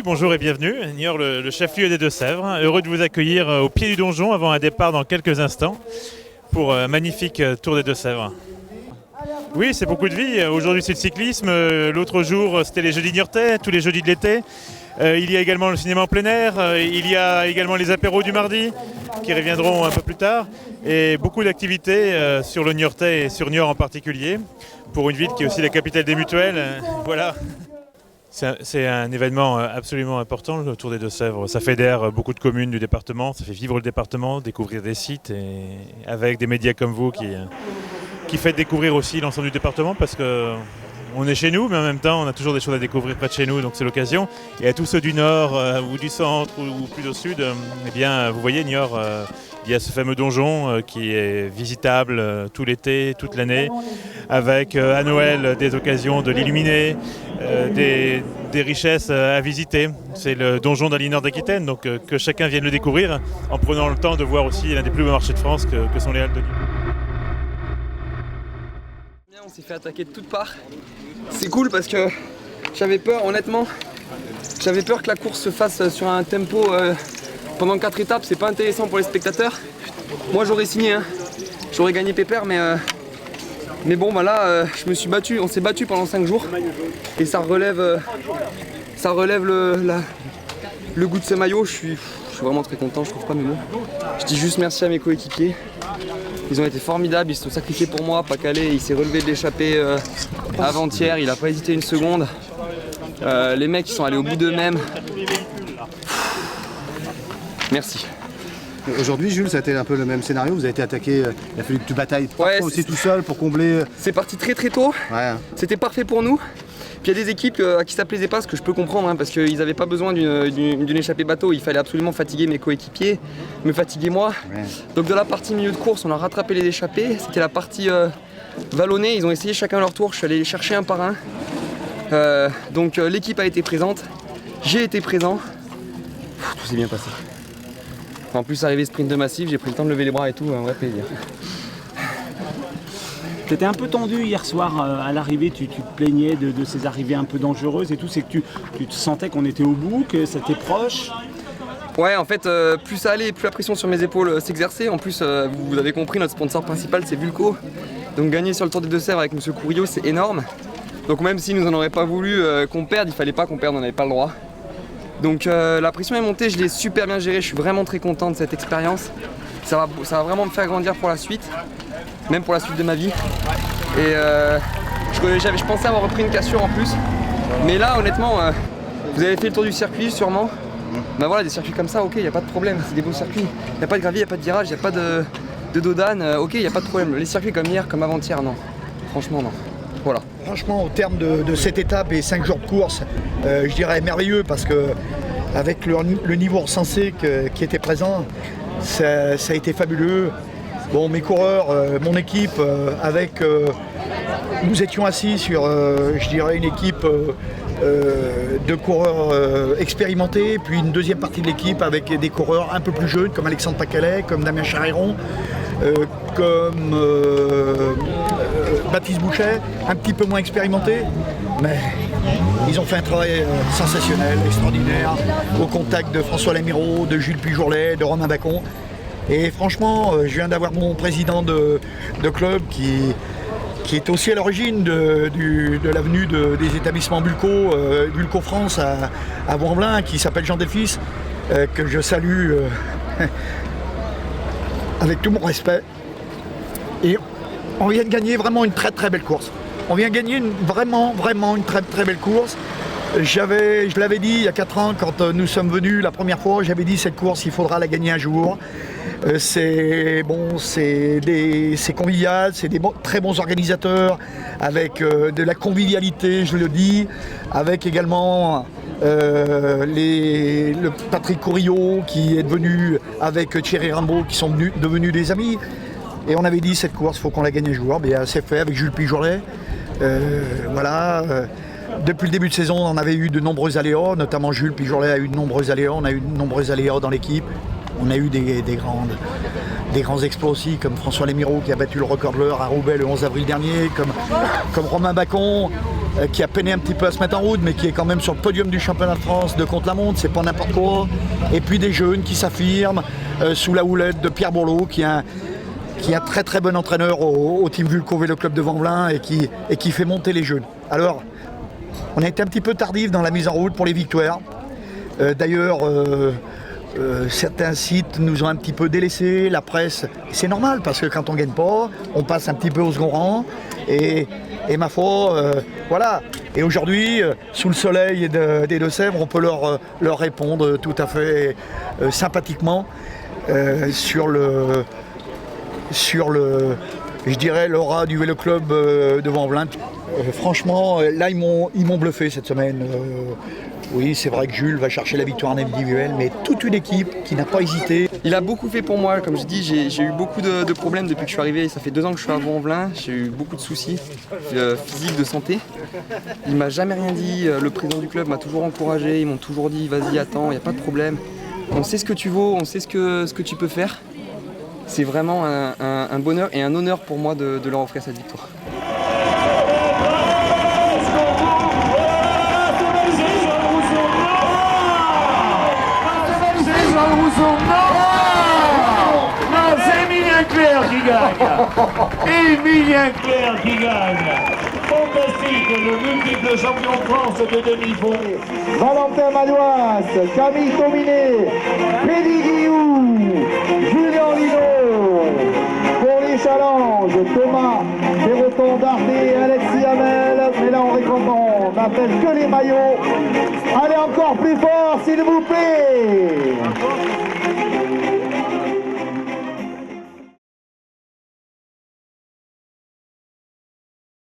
bonjour et bienvenue. Niort, le chef-lieu des Deux-Sèvres. Heureux de vous accueillir au pied du donjon avant un départ dans quelques instants pour un magnifique tour des Deux-Sèvres. Oui, c'est beaucoup de vie. Aujourd'hui, c'est le cyclisme. L'autre jour, c'était les jeudis niortais, tous les jeudis de l'été. Il y a également le cinéma en plein air. Il y a également les apéros du mardi qui reviendront un peu plus tard. Et beaucoup d'activités sur le niortais et sur Niort en particulier, pour une ville qui est aussi la capitale des mutuelles. Voilà. C'est un événement absolument important, le Tour des Deux-Sèvres. Ça fédère beaucoup de communes du département, ça fait vivre le département, découvrir des sites, et avec des médias comme vous qui fait découvrir aussi l'ensemble du département, parce qu'on est chez nous, mais en même temps on a toujours des choses à découvrir près de chez nous, donc c'est l'occasion. Et à tous ceux du nord ou du centre ou plus au sud, eh bien, vous voyez, Niort, il y a ce fameux donjon qui est visitable tout l'été, toute l'année, avec à Noël des occasions de l'illuminer, des richesses à visiter. C'est le donjon d'Aliénor d'Aquitaine, donc que chacun vienne le découvrir en prenant le temps de voir aussi l'un des plus beaux marchés de France que sont les Halles de Niort. On s'est fait attaquer de toutes parts. C'est cool parce que j'avais peur, honnêtement, j'avais peur que la course se fasse sur un tempo pendant 4 étapes. C'est pas intéressant pour les spectateurs. Moi j'aurais signé, hein. J'aurais gagné pépère, mais bon, bah là, je me suis battu, on s'est battu pendant 5 jours et ça relève le goût de ce maillot. Je suis vraiment très content, je trouve pas mes mots. Je dis juste merci à mes coéquipiers. Ils ont été formidables, ils se sont sacrifiés pour moi. Pacalé, il s'est relevé de l'échappée avant-hier, il n'a pas hésité une seconde. Les mecs, ils sont allés au bout d'eux-mêmes. Merci. Aujourd'hui, Jules, ça a été un peu le même scénario. Vous avez été attaqué, il a fallu que tu batailles parfois aussi tout seul pour combler. C'est parti très très tôt. Ouais. C'était parfait pour nous. Puis il y a des équipes à qui ça plaisait pas, ce que je peux comprendre, hein, parce qu'ils n'avaient pas besoin d'une échappée bateau. Il fallait absolument fatiguer mes coéquipiers, me fatiguer moi. Ouais. Donc de la partie milieu de course, on a rattrapé les échappées. C'était la partie vallonnée. Ils ont essayé chacun leur tour. Je suis allé les chercher un par un. Donc l'équipe a été présente. J'ai été présent. Tout s'est bien passé. En plus, arrivé sprint de massif, j'ai pris le temps de lever les bras et tout, un vrai plaisir. Tu étais un peu tendu hier soir à l'arrivée, tu te plaignais de ces arrivées un peu dangereuses et tout, c'est que tu te sentais qu'on était au bout, que c'était proche. Ouais, en fait, plus ça allait, plus la pression sur mes épaules s'exerçait. En plus, vous avez compris, notre sponsor principal c'est Vulco. Donc gagner sur le Tour des Deux-Sèvres avec M. Couriot, c'est énorme. Donc même si nous en aurait pas voulu qu'on perde, il fallait pas qu'on perde, on n'avait pas le droit. Donc la pression est montée, je l'ai super bien gérée, je suis vraiment très content de cette expérience. Ça va vraiment me faire grandir pour la suite, même pour la suite de ma vie. Et je pensais avoir repris une cassure en plus. Mais là honnêtement, vous avez fait le tour du circuit sûrement. Ben voilà, des circuits comme ça, ok, il n'y a pas de problème, c'est des beaux circuits. Il n'y a pas de gravier, il n'y a pas de virage, il n'y a pas de dodane, ok, il n'y a pas de problème. Les circuits comme hier, comme avant-hier, non. Franchement non. Voilà. Franchement, au terme de cette étape et 5 jours de course, je dirais merveilleux parce que avec le niveau recensé qui était présent, ça a été fabuleux. Bon, mes coureurs, mon équipe, nous étions assis sur, je dirais, une équipe de coureurs expérimentés, puis une deuxième partie de l'équipe avec des coureurs un peu plus jeunes, comme Alexandre Pacalé, comme Damien Charéron, comme Baptiste Bouchet, un petit peu moins expérimentés, mais ils ont fait un travail sensationnel, extraordinaire, au contact de François Lamiraud, de Jules Pujourlet, de Romain Bacon. Et franchement, je viens d'avoir mon président de club qui est aussi à l'origine de l'avenue des établissements Bulco France à Vaux-en-Velin, qui s'appelle Jean Delphis, que je salue avec tout mon respect. Et on vient de gagner vraiment une très très belle course. On vient de gagner vraiment une très très belle course. Je l'avais dit il y a 4 ans quand nous sommes venus la première fois, j'avais dit cette course il faudra la gagner un jour. C'est convivial, c'est des très bons organisateurs avec de la convivialité, je le dis, avec également le Patrick Couriot qui est devenu avec Thierry Rimbaud qui sont devenus des amis. Et on avait dit cette course, il faut qu'on la gagne un jour. C'est fait avec Jules Pujourlet. Voilà. Depuis le début de saison, on avait eu de nombreux aléas, notamment Jules Pujourlet a eu de nombreux aléas, on a eu de nombreux aléas dans l'équipe. On a eu des grands exploits aussi, comme François Lamiraud qui a battu le record de l'heure à Roubaix le 11 avril dernier, comme Romain Bacon. qui a peiné un petit peu à se mettre en route, mais qui est quand même sur le podium du championnat de France de contre-la-montre, c'est pas n'importe quoi. Et puis des jeunes qui s'affirment sous la houlette de Pierre Bourlot, qui est un très très bon entraîneur au Team Vulco Vélo Club de Vanvelin et qui fait monter les jeunes. Alors, on a été un petit peu tardif dans la mise en route pour les victoires. D'ailleurs, certains sites nous ont un petit peu délaissés, la presse, c'est normal parce que quand on ne gagne pas, on passe un petit peu au second rang et ma foi, voilà. Et aujourd'hui, sous le soleil des Deux-Sèvres, on peut leur répondre tout à fait sympathiquement sur je dirais, l'aura du Vélo Club de Vanvelin. Franchement, là, ils m'ont bluffé cette semaine. Oui, c'est vrai que Jules va chercher la victoire en individuel, mais toute une équipe qui n'a pas hésité. Il a beaucoup fait pour moi, comme je dis, j'ai eu beaucoup de problèmes depuis que je suis arrivé. Ça fait 2 ans que je suis à Vanvelin, j'ai eu beaucoup de soucis physiques, de santé. Il m'a jamais rien dit, le président du club m'a toujours encouragé, ils m'ont toujours dit vas-y, attends, il n'y a pas de problème. On sait ce que tu vaux, on sait ce que tu peux faire. C'est vraiment un bonheur et un honneur pour moi de leur offrir cette victoire. Non, c'est Emilien Clerc qui gagne. Emilien Clerc qui gagne. Fantastique, le multiple champion de France de demi-fond. Valentin Madois, Camille Dominé, Mehdi Guillou, Julien Lino. Pour les challenges, Thomas Perroton Dardet et Alexis Hamel. Mais là, on n'appelle que les maillots. Allez encore plus fort, s'il vous plaît.